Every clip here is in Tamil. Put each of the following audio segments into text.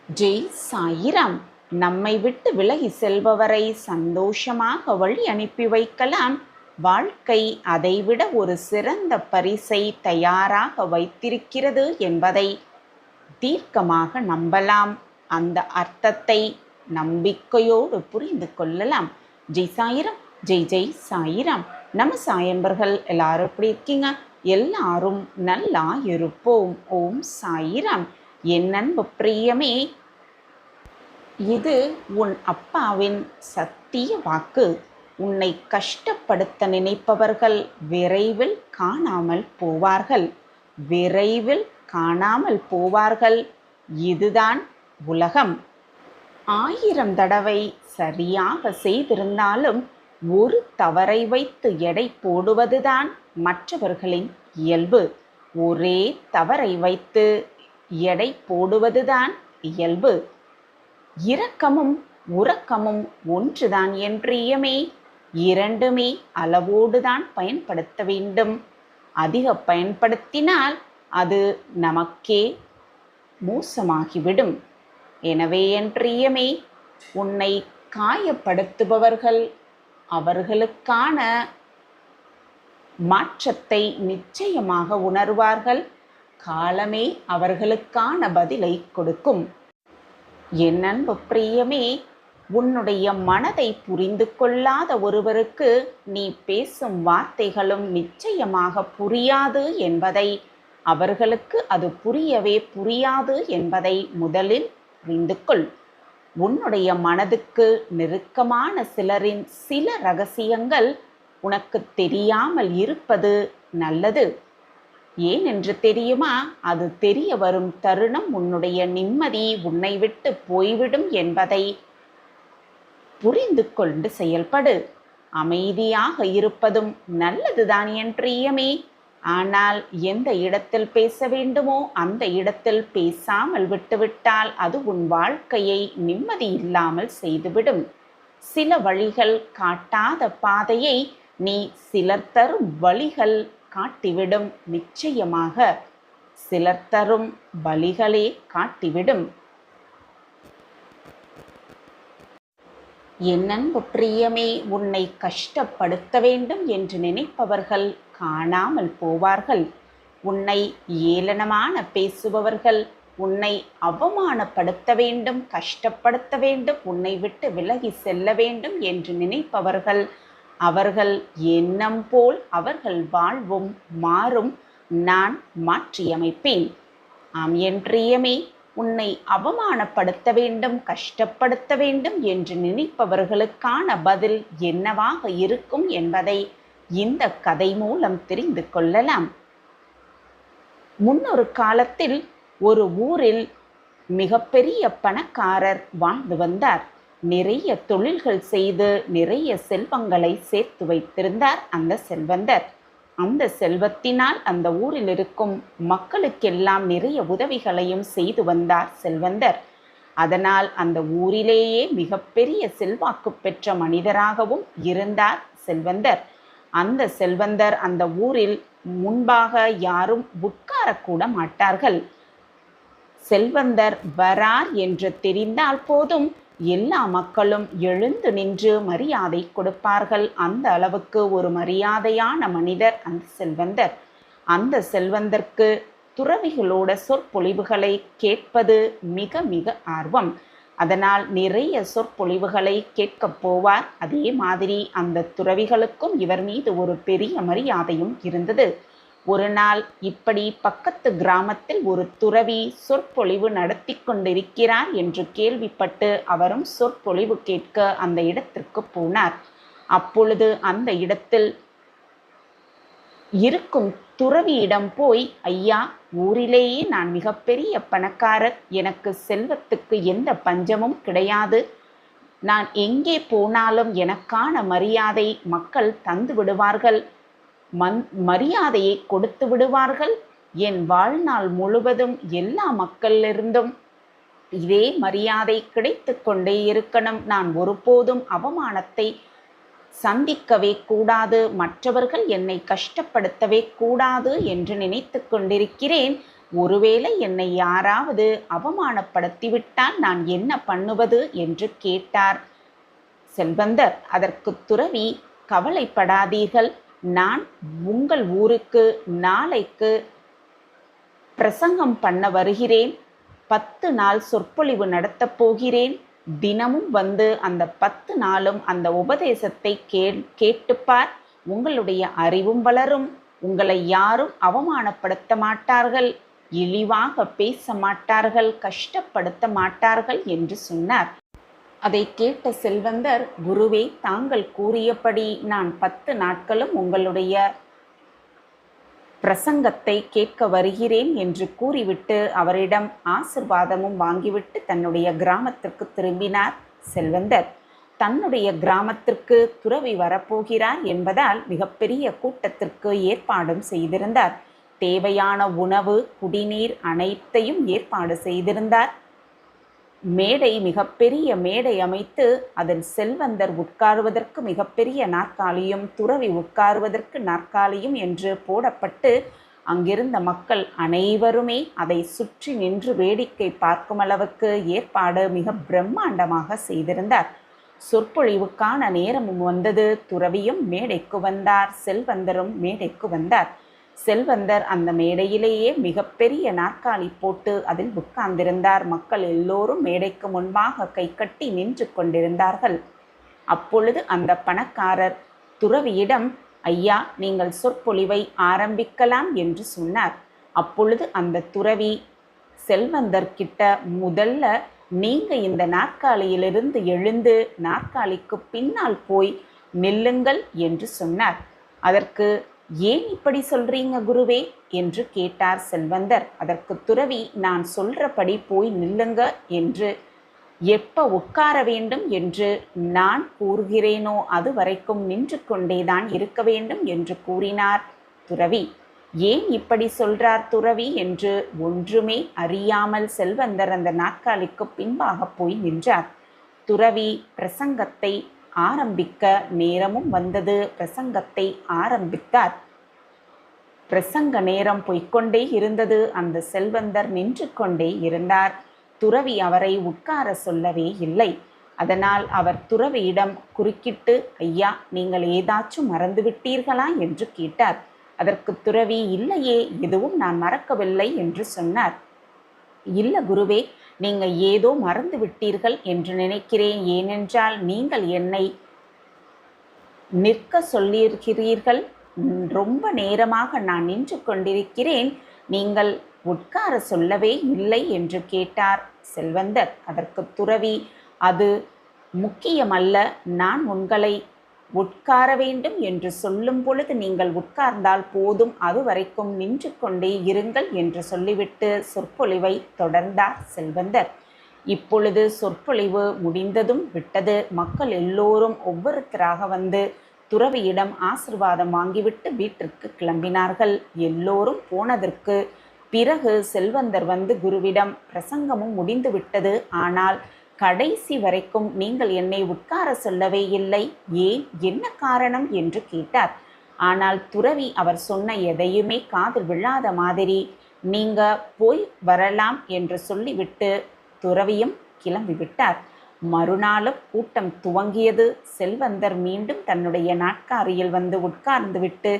ஜெய் சாயிராம். நம்மை விட்டு விலகி செல்பவரை சந்தோஷமாக வழி அனுப்பி வைக்கலாம். வாழ்க்கை அதைவிட ஒரு சிறந்த பரிசை தயாராக வைத்திருக்கிறது என்பதை தீர்க்கமாக நம்பலாம். அந்த அர்த்தத்தை நம்பிக்கையோடு புரிந்து கொள்ளலாம். ஜெய் சாயிராம். ஜெய் ஜெய் சாயிராம். நம்ம சாயம்பர்கள் எல்லாரும் எப்படி இருக்கீங்க? எல்லாரும் நல்லா இருப்போம். ஓம் சாயிராம். என் அன்பு பிரியமே, இது உன் அப்பாவின் சத்திய வாக்கு. உன்னை கஷ்டப்படுத்த நினைப்பவர்கள் விரைவில் காணாமல் போவார்கள். விரைவில் காணாமல் போவார்கள். இதுதான் உலகம். 1000 தடவை சரியாக செய்திருந்தாலும் ஒரு தவறை வைத்து எடை போடுவதுதான் மற்றவர்களின் இயல்பு. ஒரே தவறை வைத்து எடை போடுவதுதான் இயல்பு. இரக்கமும் உறக்கமும் ஒன்றுதான் என் பிரியமே. இரண்டுமே அளவோடுதான் பயன்படுத்த வேண்டும். அதிக பயன்படுத்தினால் அது நமக்கே மோசமாகிவிடும். எனவே என் பிரியமே, உன்னை காயப்படுத்துபவர்கள் அவர்களுக்கான மாற்றத்தை நிச்சயமாக உணர்வார்கள். காலமே அவர்களுக்கான பதிலை கொடுக்கும். என் அன்பு பிரியமே, உன்னுடைய மனதை புரிந்து கொள்ளாத ஒருவருக்கு நீ பேசும் வார்த்தைகளும் நிச்சயமாக புரியாது என்பதை, அவர்களுக்கு அது புரியவே புரியாது என்பதை முதலில் புரிந்து கொள். உன்னுடைய மனதுக்கு நெருக்கமான சிலரின் சில ரகசியங்கள் உனக்கு தெரியாமல் இருப்பது நல்லது. ஏன் என்று தெரியுமா? அது தெரிய வரும் தருணம் உன்னுடைய நிம்மதி உன்னை விட்டு போய்விடும் என்பதை புரிந்து கொண்டு செயல்படு. அமைதியாக இருப்பதும் நல்லதுதான் என் பிரியமே. ஆனால் எந்த இடத்தில் பேச வேண்டுமோ அந்த இடத்தில் பேசாமல் விட்டுவிட்டால் அது உன் வாழ்க்கையை நிம்மதி இல்லாமல் செய்துவிடும். சில வழிகள் காட்டாத பாதையை நீ சிலர் தரும் வழிகள் காட்டிவிடும். நிச்சயமாக சிலர் தரும் வழிகளே காட்டிவிடும். என் அன்பு பிரியமே, உன்னை கஷ்டப்படுத்த வேண்டும் என்று நினைப்பவர்கள் காணாமல் போவார்கள். உன்னை ஏளனமான பேசுபவர்கள், உன்னை அவமானப்படுத்த வேண்டும், கஷ்டப்படுத்த வேண்டும், உன்னை விட்டு விலகி செல்ல வேண்டும் என்று நினைப்பவர்கள் அவர்கள் எண்ணம் போல் அவர்கள் வாழ்வும் மாறும். நான் மாற்றியமைப்பேன். ஆம் என் பிரியமே, உன்னை அவமானப்படுத்த வேண்டும், கஷ்டப்படுத்த வேண்டும் என்று நினைப்பவர்களுக்கான பதில் என்னவாக இருக்கும் என்பதை இந்த கதை மூலம் தெரிந்து கொள்ளலாம். முன்னொரு காலத்தில் ஒரு ஊரில் மிகப்பெரிய பணக்காரர் வாழ்ந்து வந்தார். நிறைய தொழில்கள் செய்து நிறைய செல்வங்களை சேர்த்து வைத்திருந்தார் அந்த செல்வந்தர். அந்த செல்வத்தினால் அந்த ஊரில் இருக்கும் மக்களுக்கெல்லாம் நிறைய உதவிகளையும் செய்து வந்தார் செல்வந்தர். அதனால் அந்த ஊரிலேயே மிகப்பெரிய செல்வாக்கு பெற்ற மனிதராகவும் இருந்தார் செல்வந்தர். அந்த செல்வந்தர் அந்த ஊரில் முன்பாக யாரும் உட்காரக்கூட மாட்டார்கள். செல்வந்தர் வரார் என்று தெரிந்தால் போதும் எல்லா மக்களும் எழுந்து நின்று மரியாதை கொடுப்பார்கள். அந்த அளவுக்கு ஒரு மரியாதையான மனிதர் அந்த செல்வந்தர். அந்த செல்வந்தருக்கு துறவிகளோட சொற்பொழிவுகளை கேட்பது மிக மிக ஆர்வம். அதனால் நிறைய சொற்பொழிவுகளை கேட்கப் போவார். அதே மாதிரி அந்த துறவிகளுக்கும் இவர் மீது ஒரு பெரிய மரியாதையும் இருந்தது. ஒரு நாள் இப்படி பக்கத்து கிராமத்தில் ஒரு துறவி சொற்பொழிவு நடத்தி கொண்டிருக்கிறார் என்று கேள்விப்பட்டு அவரும் சொற்பொழிவு கேட்க அந்த இடத்திற்கு போனார். அப்பொழுது அந்த இடத்தில் இருக்கும் துறவியிடம் போய், ஐயா, ஊரிலேயே நான் மிகப்பெரிய பணக்காரர், எனக்கு செல்வத்துக்கு எந்த பஞ்சமும் கிடையாது, நான் எங்கே போனாலும் எனக்கான மரியாதை மக்கள் தந்து விடுவார்கள், மரியாதையை கொடுத்து விடுவார்கள். என் வாழ்நாள் முழுவதும் எல்லா மக்களிலிருந்தும் இதே மரியாதை கிடைத்து கொண்டே இருக்கணும். நான் ஒருபோதும் அவமானத்தை சந்திக்கவே கூடாது, மற்றவர்கள் என்னை கஷ்டப்படுத்தவே கூடாது என்று நினைத்து கொண்டிருக்கிறேன். ஒருவேளை என்னை யாராவது அவமானப்படுத்திவிட்டால் நான் என்ன பண்ணுவது என்று கேட்டார். செல்வந்தர் அதற்கு துறவி, கவலைப்படாதீர்கள், நான் உங்கள் ஊருக்கு நாளைக்கு பிரசங்கம் பண்ண வருகிறேன். 10 நாள் சொற்பொழிவு நடத்தப் போகிறேன். தினமும் வந்து அந்த 10 நாளும் அந்த உபதேசத்தை கேட்டுப்பார். உங்களுடைய அறிவும் வளரும். உங்களை யாரும் அவமானப்படுத்த மாட்டார்கள், இழிவாக பேச மாட்டார்கள், கஷ்டப்படுத்த மாட்டார்கள் என்று சொன்னார். அதை கேட்ட செல்வந்தர், குருவே, தாங்கள் கூறியபடி நான் 10 நாட்களும் உங்களுடைய பிரசங்கத்தை கேட்க வருகிறேன் என்று கூறிவிட்டு அவரிடம் ஆசிர்வாதமும் வாங்கிவிட்டு தன்னுடைய கிராமத்திற்கு திரும்பினார். செல்வந்தர் தன்னுடைய கிராமத்திற்கு துறவி வரப்போகிறார் என்பதால் மிகப்பெரிய கூட்டத்திற்கு ஏற்பாடும் செய்திருந்தார். தேவையான உணவு, குடிநீர் அனைத்தையும் ஏற்பாடு செய்திருந்தார். மேடை, மிகப்பெரிய மேடை அமைத்து அதில் செல்வந்தர் உட்காருவதற்கு மிகப்பெரிய நாற்காலியும் துறவி உட்காருவதற்கு நாற்காலியும் என்று போடப்பட்டு அங்கிருந்த மக்கள் அனைவருமே அதை சுற்றி நின்று வேடிக்கை பார்க்கும் அளவுக்கு ஏற்பாடு மிக பிரம்மாண்டமாக செய்திருந்தார். சொற்பொழிவுக்கான நேரமும் வந்தது. துறவியும் மேடைக்கு வந்தார், செல்வந்தரும் மேடைக்கு வந்தார். செல்வந்தர் அந்த மேடையிலேயே மிகப்பெரிய நாற்காலி போட்டு அதில் உட்கார்ந்திருந்தார். மக்கள் எல்லோரும் மேடைக்கு முன்பாக கை கட்டி நின்று கொண்டிருந்தார்கள். அப்பொழுது அந்த பணக்காரர் துறவியிடம், ஐயா, நீங்கள் சொற்பொழிவை ஆரம்பிக்கலாம் என்று சொன்னார். அப்பொழுது அந்த துறவி செல்வந்தர்கிட்ட, முதல்ல நீங்க இந்த நாற்காலியிலிருந்து எழுந்து நாற்காலிக்கு பின்னால் போய் நில்லுங்கள் என்று சொன்னார். அதற்கு, ஏன் இப்படி சொல்றீங்க குருவே என்று கேட்டார் செல்வந்தர். அதற்கு துறவி, நான் சொல்றபடி போய் நில்லுங்க என்று, எப்ப உட்கார வேண்டும் என்று நான் கூறுகிறேனோ அது வரைக்கும் நின்று கொண்டேதான் இருக்க வேண்டும் என்று கூறினார். துறவி, ஏன் இப்படி சொல்றார் துறவி என்று ஒன்றுமே அறியாமல் செல்வந்தர் அந்த நாற்காலிக்கு பின்பாக போய் நின்றார். துறவி பிரசங்கத்தை ஆரம்பிக்க நேரமும் வந்தது. பிரசங்கத்தை ஆரம்பித்தார். பிரசங்க நேரம் போய்கொண்டே இருந்தது. அந்த செல்வந்தர் நின்று கொண்டே இருந்தார். துறவி அவரை உட்கார சொல்லவே இல்லை. அதனால் அவர் துறவியிடம் குறுக்கிட்டு, ஐயா, நீங்கள் ஏதாச்சும் மறந்து விட்டீர்களா என்று கேட்டார். அதற்கு துறவி, இல்லையே, எதுவும் நான் மறக்கவில்லை என்று சொன்னார். இல்ல குருவே, நீங்க ஏதோ மறந்து விட்டீர்கள் என்று நினைக்கிறேன். ஏனென்றால் நீங்கள் என்னை நிற்க சொல்லியிருக்கிறீர்கள். ரொம்ப நேரமாக நான் நின்று கொண்டிருக்கிறேன், நீங்கள் உட்கார சொல்லவே இல்லை என்று கேட்டார் செல்வந்தர். அதற்கு துறவி, அது முக்கியமல்ல, நான் உங்களை உட்கார வேண்டும் என்று சொல்லும் பொழுது நீங்கள் உட்கார்ந்தால் போதும், அது வரைக்கும் நின்று கொண்டே இருங்கள் என்று சொல்லிவிட்டு சொற்பொழிவை தொடர்ந்தார் செல்வந்தர். இப்பொழுது சொற்பொழிவு முடிந்ததும் விட்டது. மக்கள் எல்லோரும் ஒவ்வொருத்தராக வந்து துறவியிடம் ஆசிர்வாதம் வாங்கிவிட்டு வீட்டிற்கு கிளம்பினார்கள். எல்லோரும் போனதற்கு பிறகு செல்வந்தர் வந்து குருவிடம், பிரசங்கமும் முடிந்து விட்டது, ஆனால் கடைசி வரைக்கும் நீங்கள் என்னை உட்கார சொல்லவே இல்லை, ஏன், என்ன காரணம் என்று கேட்டார். ஆனால் துறவி அவர் சொன்ன எதையுமே காதில் விழாத மாதிரி, நீங்க போய் வரலாம் என்று சொல்லிவிட்டு துறவியும் கிளம்பிவிட்டார். மறுநாளும் கூட்டம் துவங்கியது. செல்வந்தர் மீண்டும் தன்னுடைய நாட்காரியில் வந்து உட்கார்ந்து விட்டு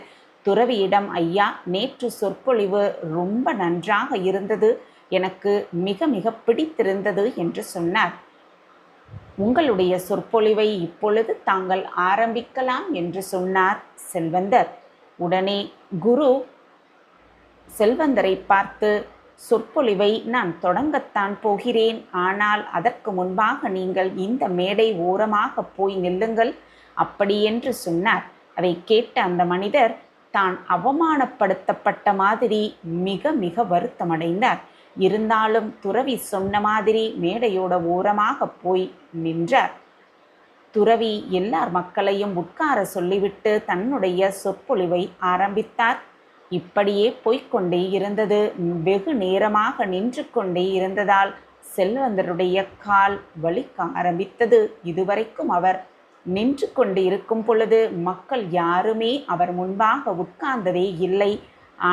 துறவியிடம், ஐயா, நேற்று சொற்பொழிவு ரொம்ப நன்றாக இருந்தது, எனக்கு மிக மிக பிடித்திருந்தது என்று சொன்னார். உங்களுடைய சொற்பொழிவை இப்பொழுது தாங்கள் ஆரம்பிக்கலாம் என்று சொன்னார் செல்வந்தர். உடனே குரு செல்வந்தரை பார்த்து, சொற்பொழிவை நான் தொடங்கத்தான் போகிறேன், ஆனால் அதற்கு முன்பாக நீங்கள் இந்த மேடை ஓரமாக போய் நில்லுங்கள் அப்படியென்று சொன்னார். அதை கேட்ட அந்த மனிதர் தான் அவமானப்படுத்தப்பட்ட மாதிரி மிக மிக வருத்தமடைந்தார். இருந்தாலும் துறவி சொன்ன மாதிரி மேடையோட ஓரமாக போய் நின்றார். துறவி எல்லார் மக்களையும் உட்கார சொல்லிவிட்டு தன்னுடைய சொற்பொழிவை ஆரம்பித்தார். இப்படியே போய்கொண்டே இருந்தது. வெகு நேரமாக நின்று கொண்டே இருந்ததால் செல்வந்தருடைய கால் வலிக்க ஆரம்பித்தது. இதுவரைக்கும் அவர் நின்று கொண்டு இருக்கும் பொழுது மக்கள் யாருமே அவர் முன்பாக உட்கார்ந்ததே இல்லை.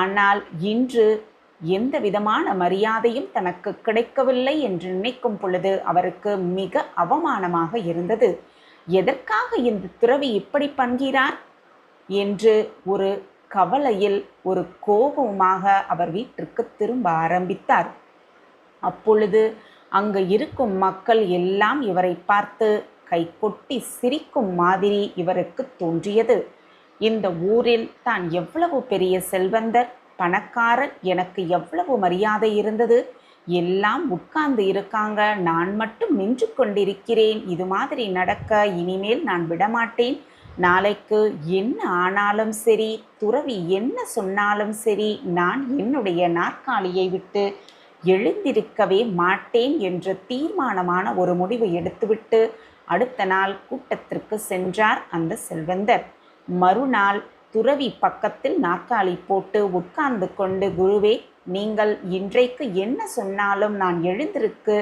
ஆனால் இன்று எந்த விதமான மரியாதையும் தனக்கு கிடைக்கவில்லை என்று நினைக்கும் பொழுது அவருக்கு மிக அவமானமாக இருந்தது. எதற்காக இந்த துறவி இப்படி பண்கிறார் என்று ஒரு கவலையில், ஒரு கோபமாக அவர் வீட்டிற்கு திரும்ப ஆரம்பித்தார். அப்பொழுது அங்கு இருக்கும் மக்கள் எல்லாம் இவரை பார்த்து கைகொட்டி சிரிக்கும் மாதிரி இவருக்கு தோன்றியது. இந்த ஊரில் தான் எவ்வளவு பெரிய செல்வந்தர், பணக்காரர், எனக்கு எவ்வளவு மரியாதை இருந்தது, எல்லாம் உட்கார்ந்து இருக்காங்க, நான் மட்டும் நின்று கொண்டிருக்கிறேன். இது மாதிரி நடக்க இனிமேல் நான் விடமாட்டேன். நாளைக்கு என்ன ஆனாலும் சரி, துறவி என்ன சொன்னாலும் சரி, நான் என்னுடைய நாற்காலியை விட்டு எழுந்திருக்கவே மாட்டேன் என்று தீர்மானமான ஒரு முடிவு எடுத்துவிட்டு அடுத்த நாள் கூட்டத்திற்கு சென்றார் அந்த செல்வந்தர். மறுநாள் துறவி பக்கத்தில் நாற்காலி போட்டு உட்கார்ந்து கொண்டு, குருவே, நீங்கள் இன்றைக்கு என்ன சொன்னாலும் நான் எழுந்திருக்கு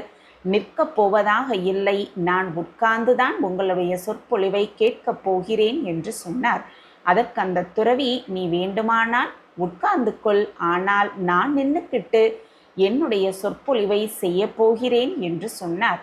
நிற்கப் போவதாக இல்லை, நான் உட்கார்ந்துதான் உங்களுடைய சொற்பொழிவை கேட்கப் போகிறேன் என்று சொன்னார். அதற்கு அந்த துறவி, நீ வேண்டுமானால் உட்கார்ந்து கொள், ஆனால் நான் நின்றுக்கிட்டு என்னுடைய சொற்பொழிவை செய்ய போகிறேன் என்று சொன்னார்.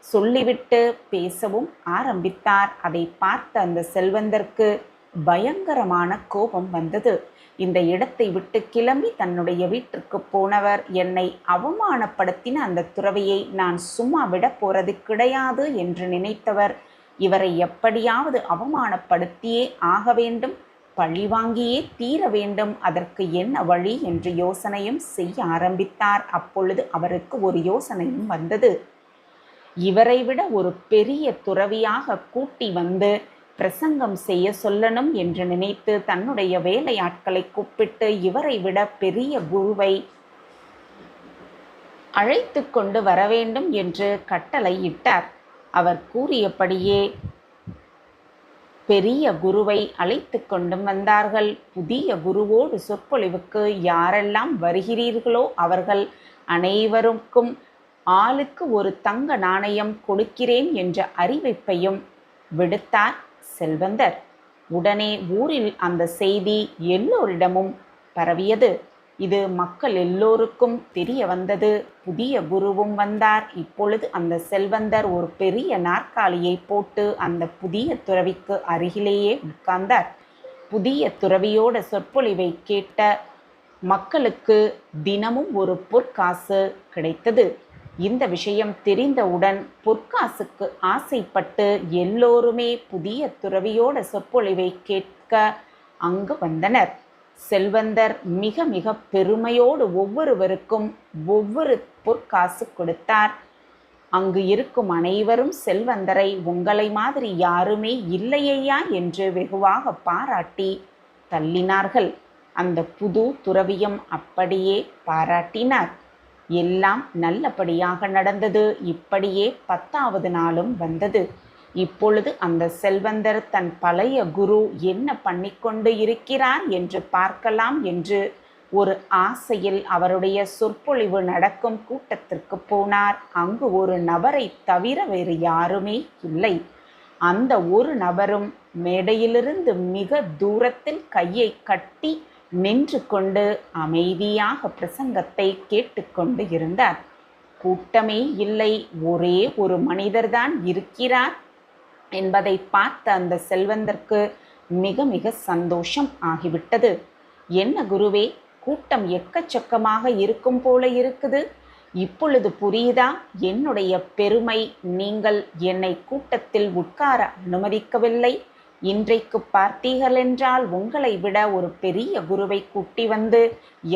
சொல்லிவிட்டு பேசவும் ஆரம்பித்தார். அதை பார்த்த அந்த செல்வந்தருக்கு பயங்கரமான கோபம் வந்தது. இந்த இடத்தை விட்டு கிளம்பி தன்னுடைய வீட்டிற்கு போனவர், என்னை அவமானப்படுத்தின அந்த துறவியை நான் சும்மா விட போறது கிடையாது என்று நினைத்தவர், இவரை எப்படியாவது அவமானப்படுத்தியே ஆக வேண்டும், பழிவாங்கியே தீர வேண்டும், அதற்கு என்ன வழி என்று யோசனையும் செய்ய ஆரம்பித்தார். அப்பொழுது அவருக்கு ஒரு யோசனையும் வந்தது. இவரை விட ஒரு பெரிய துறவியாக கூட்டி வந்து பிரசங்கம் செய்ய சொல்லணும் என்று நினைத்து தன்னுடைய வேலையாட்களை கூப்பிட்டு இவரை விட பெரிய குருவை அழைத்து கொண்டு வர வேண்டும் என்று கட்டளையிட்டார். அவர் கூறியபடியே பெரிய குருவை அழைத்து கொண்டு வந்தார்கள். புதிய குருவோடு சொற்பொழிவுக்கு யாரெல்லாம் வருகிறீர்களோ அவர்கள் அனைவருக்கும் ஆளுக்கு ஒரு தங்க நாணயம் கொடுக்கிறேன் என்ற அறிவிப்பையும் விடுத்தார் செல்வந்தர். உடனே ஊரில் அந்த செய்தி எல்லோரிடமும் பரவியது. இது மக்கள் எல்லோருக்கும் தெரிய வந்தது. புதிய குருவும் வந்தார். இப்பொழுது அந்த செல்வந்தர் ஒரு பெரிய நாற்காலியை போட்டு அந்த புதிய துறவிக்கு அருகிலேயே உட்கார்ந்தார். புதிய துறவியோட சொற்பொழிவை கேட்ட மக்களுக்கு தினமும் ஒரு பொற்காசு கிடைத்தது. இந்த விஷயம் தெரிந்தவுடன் பொற்காசுக்கு ஆசைப்பட்டு எல்லோருமே புதிய துறவியோட சொற்பொழிவை கேட்க அங்கு வந்தனர். செல்வந்தர் மிக மிக பெருமையோடு ஒவ்வொருவருக்கும் ஒவ்வொரு பொற்காசு கொடுத்தார். அங்கு இருக்கும் அனைவரும் செல்வந்தரை உங்களை மாதிரி யாருமே இல்லையா என்று வெகுவாக பாராட்டி தள்ளினார்கள். அந்த புது துறவியும் அப்படியே பாராட்டினார். எல்லாம் நல்லபடியாக நடந்தது. இப்படியே 10வது நாளும் வந்தது. இப்பொழுது அந்த செல்வந்தர் தன் பழைய குரு என்ன பண்ணிக்கொண்டு இருக்கிறார் என்று பார்க்கலாம் என்று ஒரு ஆசையில் அவருடைய சொற்பொழிவு நடக்கும் கூட்டத்திற்கு போனார். அங்கு ஒரு நபரை தவிர வேறு யாருமே இல்லை. அந்த ஒரு நபரும் மேடையிலிருந்து மிக தூரத்தில் கையை கட்டி நின்று கொண்டு அமைதியாக பிரசங்கத்தை கேட்டுக்கொண்டு இருந்தார். கூட்டமே இல்லை, ஒரே ஒரு மனிதர்தான் இருக்கிறார் என்பதை பார்த்த அந்த செல்வந்தருக்கு மிக மிக சந்தோஷம் ஆகிவிட்டது. என்ன குருவே, கூட்டம் எக்கச்சக்கமாக இருக்கும் போல இருக்குது, இப்பொழுது புரியுதா என்னுடைய பெருமை? நீங்கள் என்னை கூட்டத்தில் உட்கார அனுமதிக்கவில்லை. இன்றைக்கு பார்த்தீர்கள் என்றால் உங்களை விட ஒரு பெரிய குருவை கூட்டி வந்து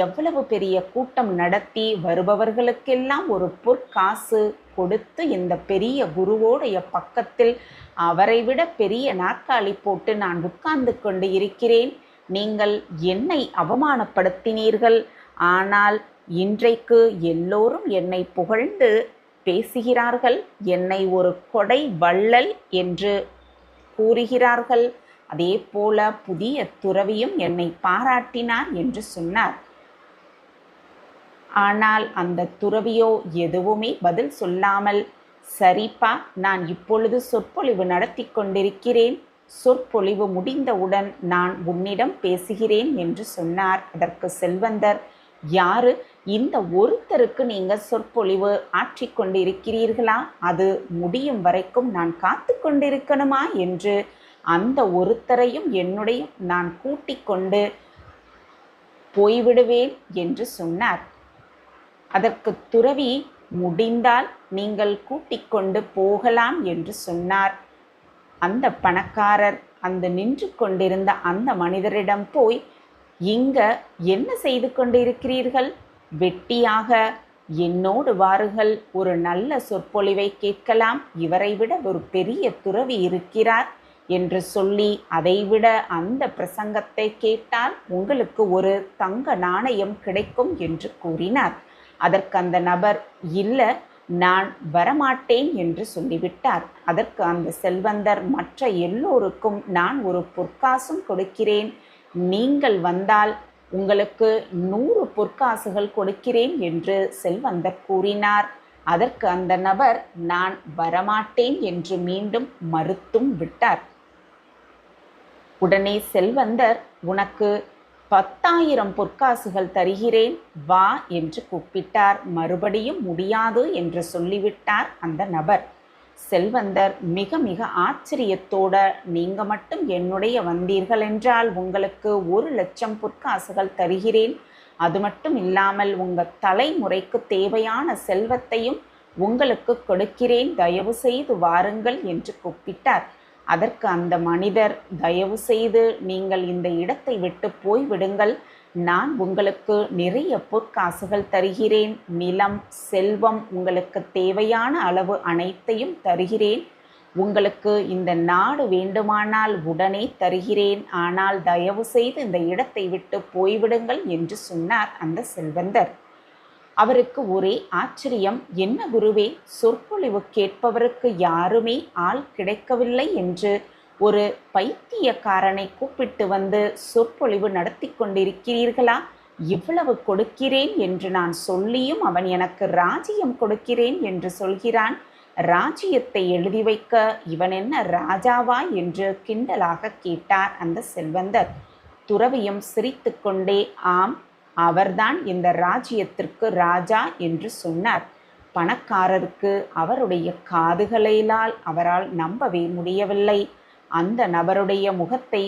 எவ்வளவு பெரிய கூட்டம் நடத்தி வருபவர்களுக்கெல்லாம் ஒரு பொற்காசு கொடுத்து இந்த பெரிய குருவோடைய பக்கத்தில் அவரை விட பெரிய நாற்காலி போட்டு நான் உட்கார்ந்து கொண்டு இருக்கிறேன். நீங்கள் என்னை அவமானப்படுத்தினீர்கள். ஆனால் இன்றைக்கு எல்லோரும் என்னை புகழ்ந்து பேசுகிறார்கள். என்னை ஒரு கொடை வள்ளல் என்று கூறுகிறார்கள். அதே போல புதிய துறவியும் என்னை பாராட்டினார் என்று சொன்னார். ஆனால் அந்த துறவியோ எதுவுமே பதில் சொல்லாமல், சரிப்பா, நான் இப்பொழுது சொற்பொழிவு நடத்தி கொண்டிருக்கிறேன், சொற்பொழிவு முடிந்தவுடன் நான் உன்னிடம் பேசுகிறேன் என்று சொன்னார். அதற்கு செல்வந்தர், யாரு? இந்த ஒருத்தருக்கு நீங்க சொற்பொழிவு ஆற்றிக் கொண்டிருக்கிறீர்களா? அது முடியும் வரைக்கும் நான் காத்து கொண்டிருக்கணுமா என்று அந்த ஒருத்தரையும் என்னுடைய நான் கூட்டிக் கொண்டு போய்விடுவேன் என்று சொன்னார். அதற்கு துறவி, முடிந்தால் நீங்கள் கூட்டிக் கொண்டு போகலாம் என்று சொன்னார். அந்த பணக்காரர் அந்த நின்று கொண்டிருந்த அந்த மனிதரிடம் போய், இங்க என்ன செய்து கொண்டிருக்கிறீர்கள்? வெட்டியாக என்னோடு வாருங்கள், ஒரு நல்ல சொற்பொழிவை கேட்கலாம், இவரை விட ஒரு பெரிய துறவி இருக்கிறார் என்று சொல்லி அதைவிட அந்த பிரசங்கத்தை கேட்டால் உங்களுக்கு ஒரு தங்க நாணயம் கிடைக்கும் என்று கூறினார். அதற்கு அந்த நபர், இல்லை, நான் வரமாட்டேன் என்று சொல்லிவிட்டார். அதற்கு அந்த செல்வந்தர், மற்ற எல்லோருக்கும் நான் ஒரு பொற்காசும் கொடுக்கிறேன், நீங்கள் வந்தால் உங்களுக்கு 100 பொற்காசுகள் கொடுக்கிறேன் என்று செல்வந்தர் கூறினார். அதற்கு அந்த நபர், நான் வரமாட்டேன் என்று மீண்டும் மறுத்தும் விட்டார். உடனே செல்வந்தர், உனக்கு 10,000 பொற்காசுகள் தருகிறேன், வா என்று கூப்பிட்டார். மறுபடியும் முடியாது என்று சொல்லிவிட்டார் அந்த நபர். செல்வந்தர் மிக மிக ஆச்சரியத்தோட, நீங்க மட்டும் என்னுடைய வந்தீர்கள் என்றால் உங்களுக்கு 1,00,000 பொற்காசுகள் தருகிறேன், அது மட்டும் இல்லாமல் உங்கள் தலைமுறைக்கு தேவையான செல்வத்தையும் உங்களுக்கு கொடுக்கிறேன், தயவு செய்து வாருங்கள் என்று கூப்பிட்டார். அதற்கு அந்த மனிதர், தயவு செய்து நீங்கள் இந்த இடத்தை விட்டு போய்விடுங்கள், நான் உங்களுக்கு நிறைய பொற்காசுகள் தருகிறேன், நிலம், செல்வம், உங்களுக்கு தேவையான அளவு அனைத்தையும் தருகிறேன், உங்களுக்கு இந்த நாடு வேண்டுமானால் உடனே தருகிறேன், ஆனால் தயவு செய்து இந்த இடத்தை விட்டு போய்விடுங்கள் என்று சொன்னார் அந்த செல்வந்தர். அவருக்கு ஒரே ஆச்சரியம், என்ன குருவே, சொற்பொழிவு கேட்பவருக்கு யாருமே ஆள் கிடைக்கவில்லை என்று ஒரு பைத்தியக்காரனை கூப்பிட்டு வந்து சொற்பொழிவு நடத்தி கொண்டிருக்கிறீர்களா? இவ்வளவு கொடுக்கிறேன் என்று நான் சொல்லியும் அவன் எனக்கு ராஜ்யம் கொடுக்கிறேன் என்று சொல்கிறான். ராஜ்யத்தை எழுதி வைக்க இவன் என்ன ராஜாவா என்று கிண்டலாக கேட்டார் அந்த செல்வந்தர். துறவியும் சிரித்து கொண்டே, ஆம், அவர்தான் இந்த ராஜ்யத்திற்கு ராஜா என்று சொன்னார். பணக்காரருக்கு அவருடைய காதுகளால் அவரால் நம்பவே முடியவில்லை. அந்த நபருடைய முகத்தை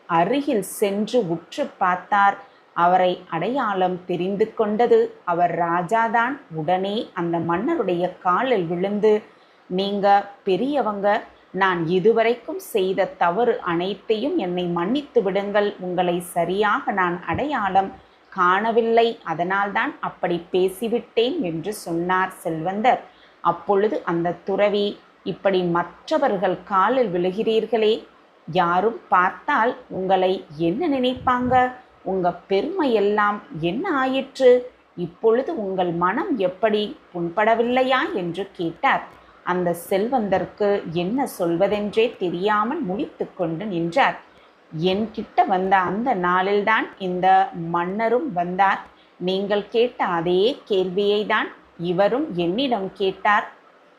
அருகில் சென்று உற்று பார்த்தார். அவரை அடையாளம் தெரிந்து கொண்டது. அவர் ராஜாதான். உடனே அந்த மன்னருடைய காலில் விழுந்து, நீங்க பெரியவங்க, நான் இதுவரைக்கும் செய்த தவறு அனைத்தையும் என்னை மன்னித்து விடுங்கள், உங்களை சரியாக நான் அடையாளம் காணவில்லை, அதனால்தான் அப்படி பேசிவிட்டேன் என்று சொன்னார் செல்வந்தர். அப்பொழுது அந்த துறவி, இப்படி மற்றவர்கள் காலில் விழுகிறீர்களே, யாரும் பார்த்தால் உங்களை என்ன நினைப்பாங்க? உங்க பெருமையெல்லாம் என்ன ஆயிற்று? இப்பொழுது உங்கள் மனம் எப்படி புண்படவில்லையா என்று கேட்டார். அந்த செல்வந்தருக்கு என்ன சொல்வதென்றே தெரியாமல் முழித்து கொண்டு நின்றார். என்கிட்ட வந்த அந்த நாளில்தான் இந்த மன்னரும் வந்தார். நீங்கள் கேட்ட அதே கேள்வியை தான் இவரும் என்னிடம் கேட்டார்.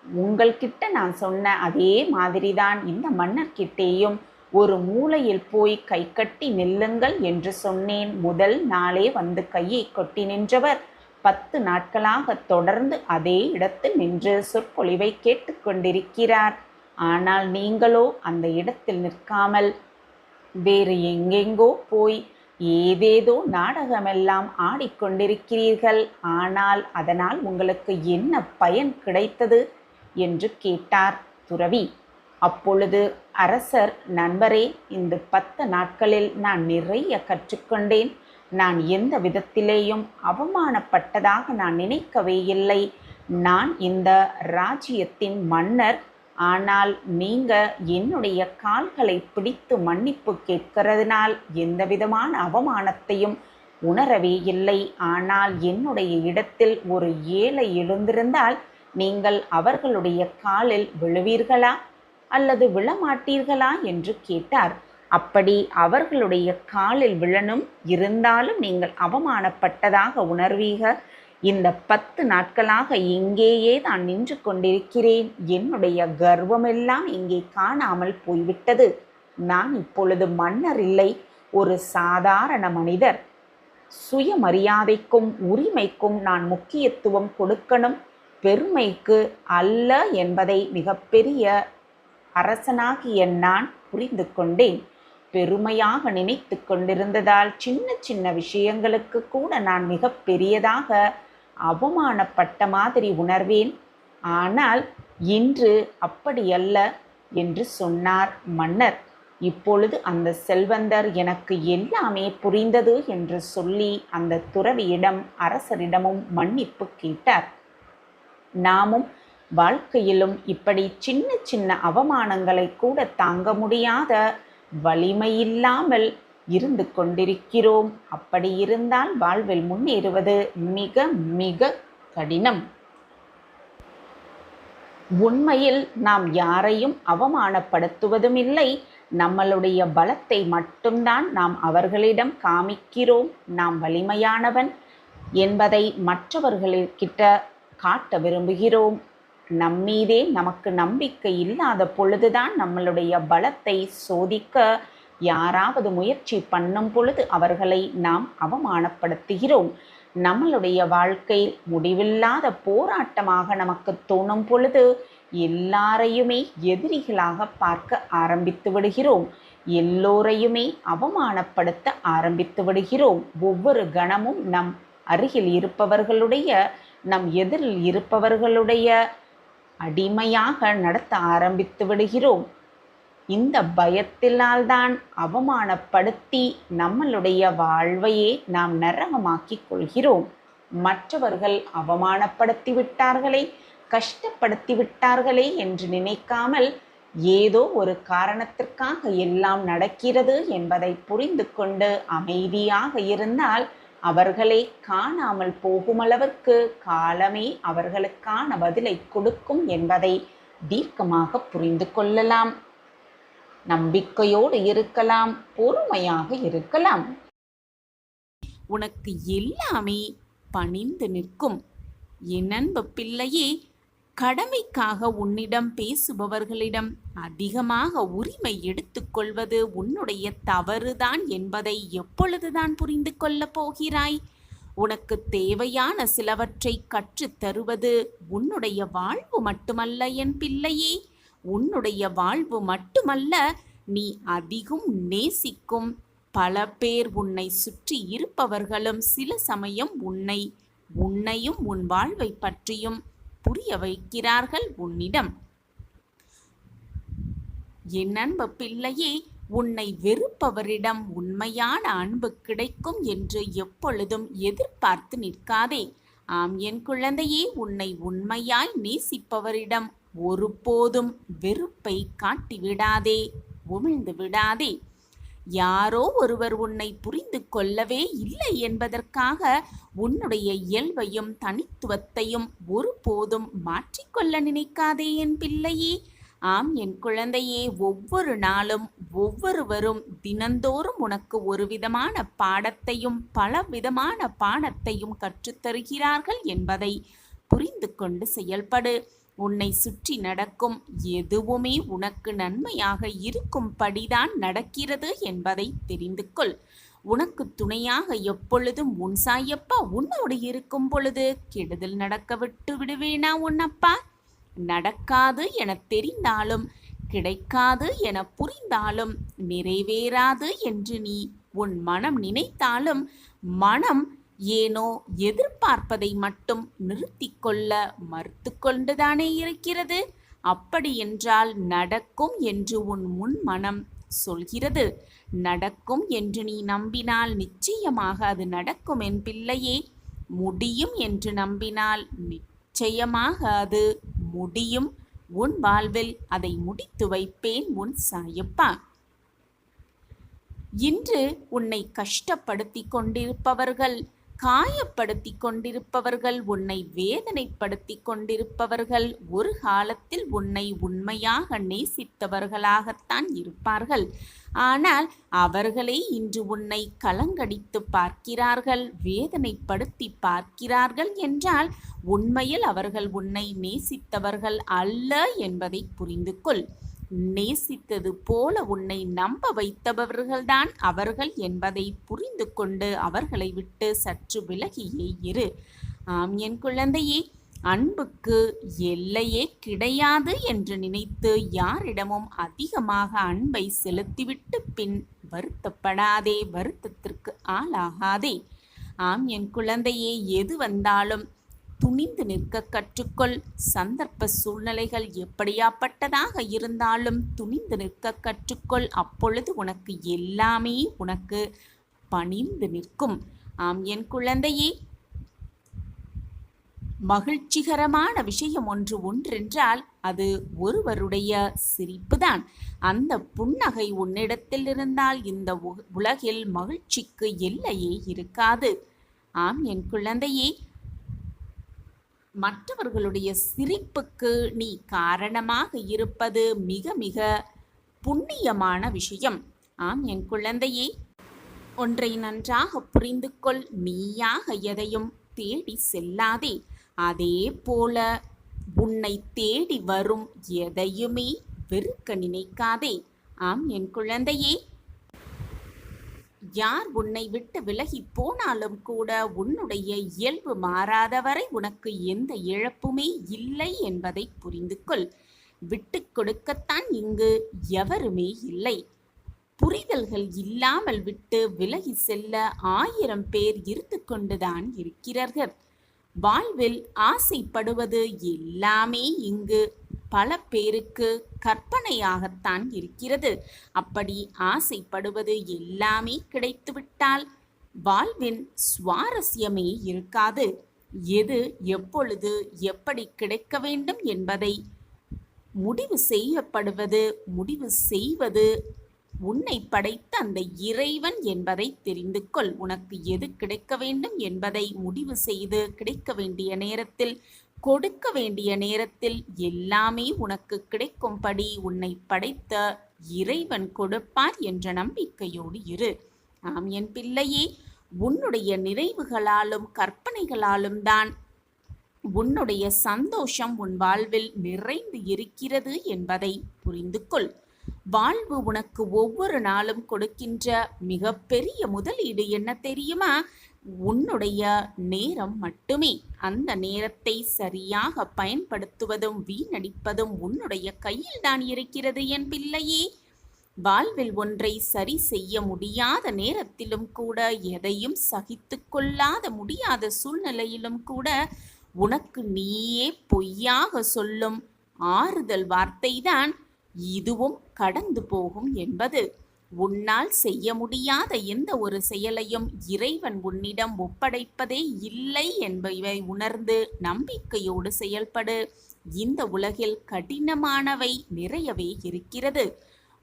உங்கள்கிட்ட நான் சொன்ன அதே மாதிரிதான் இந்த மன்னர்கிட்டேயும் ஒரு மூலையில் போய் கை கட்டி நில்லுங்கள் என்று சொன்னேன். முதல் நாளே வந்து கையை கொட்டி நின்றவர் 10 நாட்களாக தொடர்ந்து அதே இடத்தில் நின்று சொற்பொழிவை கேட்டுக்கொண்டிருக்கிறார். ஆனால் நீங்களோ அந்த இடத்தில் நிற்காமல் வேறு எங்கெங்கோ போய் ஏதேதோ நாடகமெல்லாம் ஆடிக்கொண்டிருக்கிறீர்கள். ஆனால் அதனால் உங்களுக்கு என்ன பயன் கிடைத்தது என்று கேட்டார் துறவி. அப்பொழுது அரசர், நண்பரே, இந்த 10 நாட்களில் நான் நிறைய கற்றுக்கொண்டேன். நான் எந்த விதத்திலேயும் அவமானப்பட்டதாக நான் நினைக்கவே இல்லை. நான் இந்த ராஜ்யத்தின் மன்னர். ஆனால் நீங்க என்னுடைய கால்களை பிடித்து மன்னிப்பு கேட்கிறதுனால் எந்த விதமான அவமானத்தையும் உணரவே இல்லை. ஆனால் என்னுடைய இடத்தில் ஒரு ஏழை எழுந்திருந்தால் நீங்கள் அவர்களுடைய காலில் விழுவீர்களா அல்லது விழமாட்டீர்களா என்று கேட்டார். அப்படி அவர்களுடைய காலில் விழணும், இருந்தாலும் நீங்கள் அவமானப்பட்டதாக உணர்வீக. இந்த 10 நாட்களாக இங்கேயே நான் நின்று கொண்டிருக்கிறேன். என்னுடைய கர்வமெல்லாம் இங்கே காணாமல் போய்விட்டது. நான் இப்பொழுது மன்னர் இல்லை, ஒரு சாதாரண மனிதர். சுயமரியாதைக்கும் உரிமைக்கும் நான் முக்கியத்துவம் கொடுக்கணும், பெருமைக்கு அல்ல என்பதை மிகப்பெரிய அரசனாகிய நான் புரிந்து கொண்டேன். பெருமையாக நினைத்து கொண்டிருந்ததால் சின்ன சின்ன விஷயங்களுக்கு கூட நான் மிக பெரியதாக அவமானப்பட்ட மாதிரி உணர்வேன். ஆனால் இன்று அப்படியல்ல என்று சொன்னார் மன்னர். இப்பொழுது அந்த செல்வந்தர் எனக்கு எல்லாமே புரிந்தது என்று சொல்லி அந்த துறவியிடம் அரசரிடமும் மன்னிப்பு கேட்டார். நாமும் வாழ்க்கையிலும் இப்படி சின்ன சின்ன அவமானங்களை கூட தாங்க முடியாத வலிமையில்லாமல் இருந்து கொண்டிருக்கிறோம். அப்படி இருந்தால் வாழ்வில் முன்னேறுவது மிக மிக கடினம். உண்மையில் நாம் யாரையும் அவமானப்படுத்துவதும் இல்லை, நம்மளுடைய பலத்தை மட்டும்தான் நாம் அவர்களிடம் காமிக்கிறோம். நாம் வலிமையானவன் என்பதை மற்றவர்களிட்ட காட்ட விரும்புகிறோம். நம்மீதே நமக்கு நம்பிக்கை இல்லாத பொழுதுதான் நம்மளுடைய பலத்தை சோதிக்க யாராவது முயற்சி பண்ணும் பொழுது அவர்களை நாம் அவமானப்படுத்துகிறோம். நம்மளுடைய வாழ்க்கை முடிவில்லாத போராட்டமாக நமக்கு தோணும் பொழுது எல்லாரையுமே எதிரிகளாக பார்க்க ஆரம்பித்து விடுகிறோம். எல்லோரையுமே அவமானப்படுத்த ஆரம்பித்து விடுகிறோம். ஒவ்வொரு கணமும் நம் அருகில் இருப்பவர்களுடைய, நம் எதிரில் இருப்பவர்களுடைய அடிமையாக நடத்த ஆரம்பித்து விடுகிறோம். இந்த பயத்தினால்தான் அவமானப்படுத்தி நம்மளுடைய வாழ்வையே நாம் நரகமாக்கிக் கொள்கிறோம். மற்றவர்கள் அவமானப்படுத்தி விட்டார்களே, கஷ்டப்படுத்தி விட்டார்களே என்று நினைக்காமல் ஏதோ ஒரு காரணத்திற்காக எல்லாம் நடக்கிறது என்பதை புரிந்து கொண்டு அமைதியாக இருந்தால் அவர்களை காணாமல் போகுமளவிற்கு காலமே அவர்களுக்கான பதிலை கொடுக்கும் என்பதை தீர்க்கமாக புரிந்து கொள்ளலாம். நம்பிக்கையோடு இருக்கலாம், பொறுமையாக இருக்கலாம். உனக்கு எல்லாமே பணிந்து நிற்கும். என் அன்பு பிள்ளையே, கடமைக்காக உன்னிடம் பேசுபவர்களிடம் அதிகமாக உரிமை எடுத்துக்கொள்வது உன்னுடைய தவறுதான் என்பதை எப்பொழுதுதான் புரிந்து கொள்ளப் போகிறாய்? உனக்கு தேவையான சிலவற்றை கற்றுத் தருவது உன்னுடைய வாழ்வு மட்டுமல்ல என் பிள்ளையே. உன்னுடைய வாழ்வு மட்டுமல்ல, நீ அதிகம் நேசிக்கும் பல பேர் உன்னை சுற்றி இருப்பவர்களும் சில சமயம் உன்னையும் உன் வாழ்வை பற்றியும் புரிய வைக்கிறார்கள் உன்னிடம். என் அன்பு பிள்ளையே, உன்னை வெறுப்பவரிடம் உண்மையான அன்பு கிடைக்கும் என்று எப்பொழுதும் எதிர்பார்த்து நிற்காதே. ஆம் என் குழந்தையே, உன்னை உண்மையாய் நேசிப்பவரிடம் ஒருபோதும் வெறுப்பை காட்டிவிடாதே, உமிழ்ந்து விடாதே. யாரோ ஒருவர் உன்னை புரிந்து கொள்ளவே இல்லை என்பதற்காக உன்னுடைய இயல்பையும் தனித்துவத்தையும் ஒருபோதும் மாற்றிக்கொள்ள நினைக்காதே என் பிள்ளையே. ஆம் என் குழந்தையே, ஒவ்வொரு நாளும் ஒவ்வொருவரும் தினந்தோறும் உனக்கு ஒரு விதமான பாடத்தையும் பலவிதமான பாடத்தையும் கற்றுத்தருகிறார்கள் என்பதை புரிந்து கொண்டு செயல்படு. உன்னை சுற்றி நடக்கும் எதுவுமே உனக்கு நன்மையாக இருக்கும்படிதான் நடக்கிறது என்பதை தெரிந்து கொள். உனக்கு துணையாக எப்பொழுதும் உன் சாயப்பா உன்னோடு இருக்கும் பொழுது கெடுதல் நடக்க விட்டு விடுவேனா உன்னப்பா? நடக்காது என தெரிந்தாலும், கிடைக்காது என புரிந்தாலும், நிறைவேறாது என்று நீ உன் மனம் நினைத்தாலும், மனம் ஏனோ எதிர்பார்ப்பதை மட்டும் நிறுத்தி கொள்ள மறுத்து கொண்டுதானே இருக்கிறது. அப்படியென்றால் நடக்கும் என்று உன் முன் மனம் சொல்கிறது. நடக்கும் என்று நீ நம்பினால் நிச்சயமாக அது நடக்கும் என் பிள்ளையே. முடியும் என்று நம்பினால் நிச்சயமாக அது முடியும். உன் வாழ்வில் அதை முடித்து வைப்பேன் உன் சாயப்பா. இன்று உன்னை கஷ்டப்படுத்தி கொண்டிருப்பவர்கள், காயப்படுத்தி கொண்டிருப்பவர்கள், உன்னை வேதனைப்படுத்தி கொண்டிருப்பவர்கள் ஒரு காலத்தில் உன்னை உண்மையாக நேசித்தவர்களாகத்தான் இருப்பார்கள். ஆனால் அவர்களே இன்று உன்னை கலங்கடித்து பார்க்கிறார்கள், வேதனைப்படுத்தி பார்க்கிறார்கள் என்றால் உண்மையில் அவர்கள் உன்னை நேசித்தவர்கள் அல்ல என்பதை புரிந்து கொள். நேசித்தது போல உன்னை நம்ப வைத்தவர்கள்தான் அவர்கள் என்பதை புரிந்து கொண்டு அவர்களை விட்டு சற்று விலகியே இரு. ஆம் என் குழந்தையே, அன்புக்கு எல்லையே கிடையாது என்று நினைத்து யாரிடமும் அதிகமாக அன்பை செலுத்திவிட்டு பின் வருத்தப்படாதே, வருத்தத்திற்கு ஆளாகாதே. ஆம் என் குழந்தையே, எது வந்தாலும் துணிந்து நிற்க கற்றுக்கொள். சந்தர்ப்ப சூழ்நிலைகள் எப்படியாப்பட்டதாக இருந்தாலும் துணிந்து நிற்க கற்றுக்கொள். அப்பொழுது உனக்கு எல்லாமே உனக்கு பணிந்து நிற்கும். ஆம் என் குழந்தையே, மகிழ்ச்சிகரமான விஷயம் ஒன்றென்றால் அது ஒருவருடைய சிரிப்புதான். அந்த புன்னகை உன்னிடத்தில் இருந்தால் இந்த உலகில் மகிழ்ச்சிக்கு எல்லையே இருக்காது. ஆம் என் குழந்தையே, மற்றவர்களுடைய சிரிப்புக்கு நீ காரணமாக இருப்பது மிக மிக புண்ணியமான விஷயம். ஆம் என் குழந்தையே, ஒன்றை நன்றாக புரிந்து கொள். நீயாக எதையும் தேடி செல்லாதே. அதே போல உன்னை தேடி வரும் எதையுமே வெறுக்க நினைக்காதே. ஆம் என் குழந்தையே, யார் உன்னை விட்டு விலகி போனாலும் கூட உன்னுடைய இயல்பு மாறாதவரை உனக்கு எந்த இழப்புமே இல்லை என்பதை புரிந்து கொள். விட்டு கொடுக்கத்தான் இங்கு எவருமே இல்லை. புரிதல்கள் இல்லாமல் விட்டு விலகி செல்ல 1000 பேர் இருந்து கொண்டுதான் இருக்கிறார்கள். வாழ்வில் ஆசைப்படுவது எல்லாமே இங்கு பல பேருக்கு கற்பனையாகத்தான் இருக்கிறது. அப்படி ஆசைப்படுவது எல்லாமே கிடைத்துவிட்டால் வாழ்வின் சுவாரஸ்யமே இருக்காது. எது எப்பொழுது எப்படி கிடைக்க வேண்டும் என்பதை முடிவு செய்வது உன்னை படைத்த அந்த இறைவன் என்பதை தெரிந்து கொள். உனக்கு எது கிடைக்க வேண்டும் என்பதை முடிவு செய்து கிடைக்க வேண்டிய நேரத்தில், கொடுக்க வேண்டிய நேரத்தில் எல்லாமே உனக்கு கிடைக்கும்படி உன்னை படைத்த இறைவன் கொடுப்பார் என்ற நம்பிக்கையோடு இரு. ஆம் என் பிள்ளையே, உன்னுடைய நிறைவுகளாலும் கற்பனைகளாலும் தான் உன்னுடைய சந்தோஷம் உன் வாழ்வில் நிறைந்து இருக்கிறது என்பதை புரிந்து கொள். வாழ்வு உனக்கு ஒவ்வொரு நாளும் கொடுக்கின்ற மிகப்பெரிய முதலீடு என்ன தெரியுமா? உன்னுடைய நேரம் மட்டுமே. அந்த நேரத்தை சரியாக பயன்படுத்துவதும் வீணடிப்பதும் உன்னுடைய கையில் தான் இருக்கிறது என் பிள்ளையே. வாழ்வில் ஒன்றை சரி செய்ய முடியாத நேரத்திலும் கூட, எதையும் சகித்து கொள்ளாத முடியாத சூழ்நிலையிலும் கூட உனக்கு நீயே பொய்யாக சொல்லும் ஆறுதல் வார்த்தைதான் இதுவும் கடந்து போகும் என்பது. உன்னால் செய்ய முடியாத எந்த ஒரு செயலையும் இறைவன் உன்னிடம் ஒப்படைப்பதே இல்லை என்பதை உணர்ந்து நம்பிக்கையோடு செயல்படு. இந்த உலகில் கடினமானவை நிறையவே இருக்கிறது.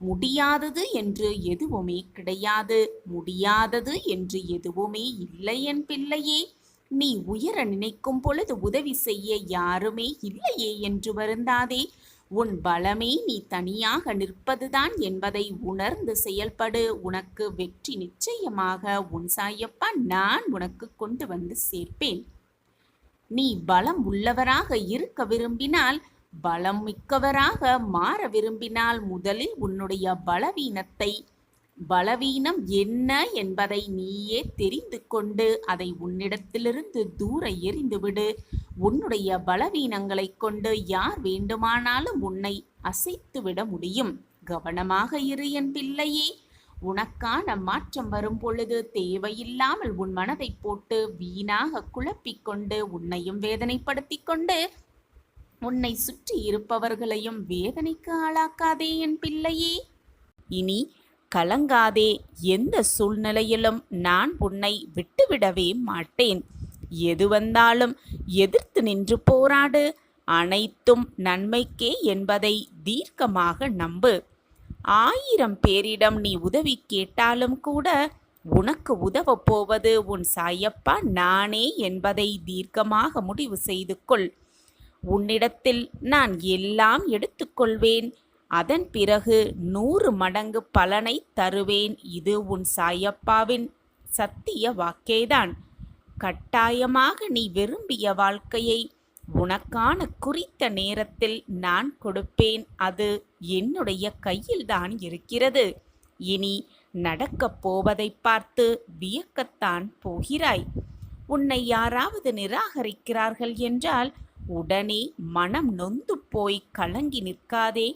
முடியாதது என்று எதுவுமே கிடையாது. முடியாதது என்று எதுவுமே இல்லை என் பிள்ளையே. நீ உயர நினைக்கும் பொழுது உதவி செய்ய யாருமே இல்லையே என்று வருந்தாதே. உன் பலமே நீ தனியாக நிற்பதுதான் என்பதை உணர்ந்து செயல்படு. உனக்கு வெற்றி நிச்சயமாக உன் சாயப்பா நான் உனக்கு கொண்டு வந்து சேர்ப்பேன். நீ பலம் உள்ளவராக இருக்க விரும்பினால், பலம் மிக்கவராக மாற விரும்பினால், முதலில் உன்னுடைய பலவீனம் என்ன என்பதை நீயே தெரிந்து கொண்டு அதை உன்னிடத்திலிருந்து தூர எறிந்துவிடு. உன்னுடைய பலவீனங்களை கொண்டு யார் வேண்டுமானாலும் உன்னை அசைத்துவிட முடியும். கவனமாக இரு என் பிள்ளையே. உனக்கான மாற்றம் வரும் பொழுது தேவையில்லாமல் உன் மனதை போட்டு வீணாக குழப்பிக்கொண்டு உன்னையும் வேதனைப்படுத்தி கொண்டு உன்னை சுற்றி இருப்பவர்களையும் வேதனைக்கு ஆளாக்காதே என் பிள்ளையே. இனி கலங்காதே. எந்த சூழ்நிலையிலும் நான் உன்னை விட்டுவிடவே மாட்டேன். எது வந்தாலும் எதிர்த்து நின்று போராடு. அனைத்தும் நன்மைக்கே என்பதை தீர்க்கமாக நம்பு. 1000 பேரிடம் நீ உதவி கேட்டாலும் கூட உனக்கு உதவப் போவது உன் சாயப்பா நானே என்பதை தீர்க்கமாக முடிவு செய்து கொள். உன்னிடத்தில் நான் எல்லாம் எடுத்துக்கொள்வேன். அதன் பிறகு 100 மடங்கு பலனை தருவேன். இது உன் சாயப்பாவின் சத்திய வாக்கேதான். கட்டாயமாக நீ விரும்பிய வாழ்க்கையை உனக்கான குறித்த நேரத்தில் நான் கொடுப்பேன். அது என்னுடைய கையில்தான் இருக்கிறது. இனி நடக்கப் போவதைப் பார்த்து வியக்கத்தான் போகிறாய். உன்னை யாராவது நிராகரிக்கிறார்கள் என்றால் உடனே மனம் நொந்து போய் கலங்கி நிற்காதே.